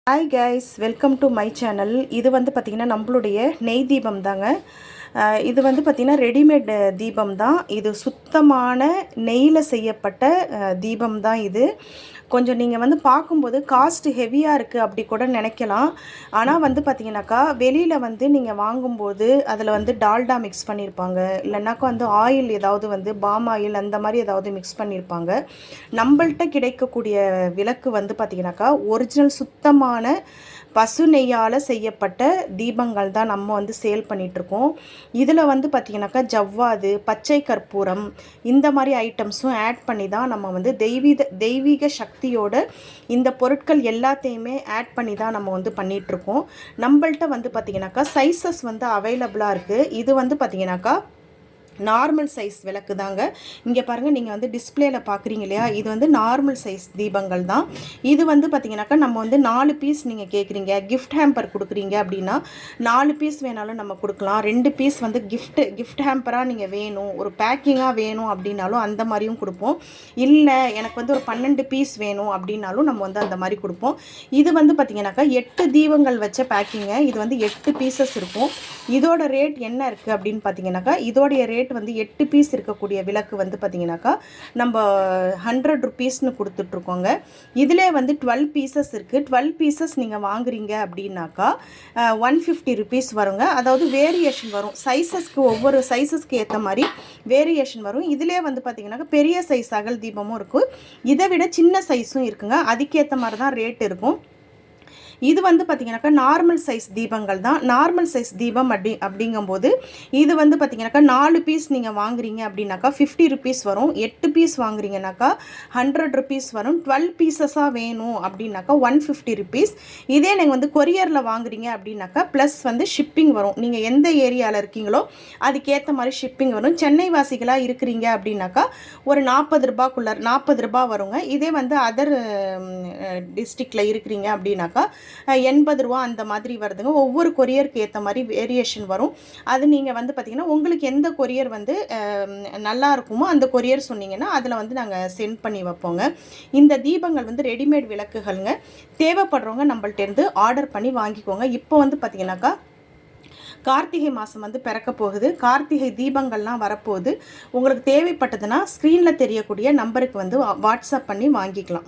Hi guys, welcome to my channel. இது வந்து பார்த்திங்கன்னா நம்மளுடைய நெய் தீபம் தாங்க. இது வந்து பார்த்திங்கன்னா ரெடிமேட் தீபம் தான். இது சுத்தமான நெய்யில் செய்யப்பட்ட தீபம் தான் இது. கொஞ்சம் நீங்கள் வந்து பார்க்கும்போது காஸ்ட் ஹெவியாக இருக்குது அப்படி கூட நினைக்கலாம். ஆனால் வந்து பார்த்திங்கனாக்கா வெளியில் வந்து நீங்கள் வாங்கும்போது அதில் வந்து டால்டா மிக்ஸ் பண்ணியிருப்பாங்க, இல்லைனாக்கா வந்து ஆயில் ஏதாவது வந்து பாம் ஆயில் அந்த மாதிரி ஏதாவது மிக்ஸ் பண்ணியிருப்பாங்க. நம்மள்கிட்ட கிடைக்கக்கூடிய விளக்கு வந்து பார்த்திங்கனாக்கா ஒரிஜினல் சுத்தமான பசு நெய்யால் செய்யப்பட்ட தீபங்கள் தான் நம்ம வந்து சேல் பண்ணிகிட்ருக்கோம். இதில் வந்து பார்த்திங்கனாக்கா ஜவ்வாது, பச்சை கற்பூரம் இந்த மாதிரி ஐட்டம்ஸும் ஆட் பண்ணி தான் நம்ம வந்து தெய்வீக சக்தியோட இந்த பொருட்கள் எல்லாத்தையுமே ஆட் பண்ணி தான் நம்ம வந்து பண்ணிகிட்ருக்கோம். நம்மள்கிட்ட வந்து பார்த்திங்கனாக்கா சைஸஸ் வந்து அவைலபிளாக இருக்குது. இது வந்து பார்த்திங்கனாக்கா நார்மல் சைஸ் விளக்கு தாங்க. இங்கே பாருங்கள், நீங்கள் வந்து டிஸ்பிளேல பார்க்குறீங்க இல்லையா, இது வந்து நார்மல் சைஸ் தீபங்கள் தான். இது வந்து பார்த்திங்கனாக்கா நம்ம வந்து 4 பீஸ் நீங்கள் கேட்குறீங்க, கிஃப்ட் ஹேம்பர் கொடுக்குறீங்க அப்படின்னா 4 பீஸ் வேணாலும் நம்ம கொடுக்கலாம். 2 பீஸ் வந்து கிஃப்ட் ஹேம்பராக நீங்கள் வேணும், ஒரு பேக்கிங்காக வேணும் அப்படின்னாலும் அந்த மாதிரியும் கொடுப்போம். இல்லை எனக்கு வந்து ஒரு 12 பீஸ் வேணும் அப்படின்னாலும் நம்ம வந்து அந்த மாதிரி கொடுப்போம். இது வந்து பார்த்திங்கனாக்கா 8 தீபங்கள் வச்ச பேக்கிங்க. இது வந்து 8 பீசஸ் இருக்கும். இதோட ரேட் என்ன இருக்குது அப்படின்னு பார்த்தீங்கன்னாக்கா, இதோடைய ரேட் வந்து 8 பீஸ் இருக்கக்கூடிய விளக்கு வந்து பார்த்திங்கனாக்கா நம்ம 100 ருபீஸ்னு கொடுத்துட்ருக்கோங்க. இதிலே வந்து 12 பீசஸ் இருக்குது. 12 பீசஸ் நீங்கள் வாங்குறீங்க அப்படின்னாக்கா 150 ருபீஸ் வருங்க. அதாவது வேரியேஷன் வரும், சைஸஸ்க்கு ஒவ்வொரு சைஸஸ்க்கு ஏற்ற மாதிரி வேரியேஷன் வரும். இதிலே வந்து பார்த்திங்கனாக்கா பெரிய சைஸ் அகல் தீபமும் இருக்குது, இதை விட சின்ன சைஸும் இருக்குங்க. அதுக்கேற்ற மாதிரி தான் ரேட் இருக்கும். இது வந்து பார்த்திங்கனாக்கா நார்மல் சைஸ் தீபங்கள் தான். நார்மல் சைஸ் தீபம் அப்படிங்கும்போது இது வந்து பார்த்திங்கனாக்கா 4 பீஸ் நீங்கள் வாங்குறீங்க அப்படின்னாக்கா 50 ருபீஸ் வரும். 8 பீஸ் வாங்குறீங்கனாக்கா 100 ருபீஸ் வரும். 12 பீசஸாக வேணும் அப்படின்னாக்கா 150 ருபீஸ். இதே நீங்கள் வந்து கொரியரில் வாங்குறீங்க அப்படின்னாக்கா ப்ளஸ் வந்து ஷிப்பிங் வரும். நீங்கள் எந்த ஏரியாவில் இருக்கீங்களோ அதுக்கேற்ற மாதிரி ஷிப்பிங் வரும். சென்னை வாசிகளாக இருக்கிறீங்க அப்படின்னாக்கா ஒரு 40 ரூபா வருங்க. இதே வந்து அதர் டிஸ்ட்ரிக்டில் இருக்கிறீங்க அப்படின்னாக்கா 80 ரூபா அந்த மாதிரி வருதுங்க. ஒவ்வொரு கொரியருக்கு ஏற்ற மாதிரி வேரியேஷன் வரும். அது நீங்கள் வந்து பார்த்திங்கன்னா உங்களுக்கு எந்த கொரியர் வந்து நல்லா இருக்குமோ அந்த கொரியர் சொன்னீங்கன்னா அதில் வந்து நாங்கள் சென்ட் பண்ணி வைப்போங்க. இந்த தீபங்கள் வந்து ரெடிமேட் விளக்குகள்ங்க. தேவைப்படுறவங்க நம்மள்ட்டேருந்து ஆர்டர் பண்ணி வாங்கிக்கோங்க. இப்போ வந்து பார்த்திங்கனாக்கா கார்த்திகை மாதம் வந்து பிறக்க போகுது. கார்த்திகை தீபங்கள்லாம் வரப்போகுது. உங்களுக்கு தேவைப்பட்டதுன்னா ஸ்க்ரீனில் தெரியக்கூடிய நம்பருக்கு வந்து வாட்ஸ்அப் பண்ணி வாங்கிக்கலாம்.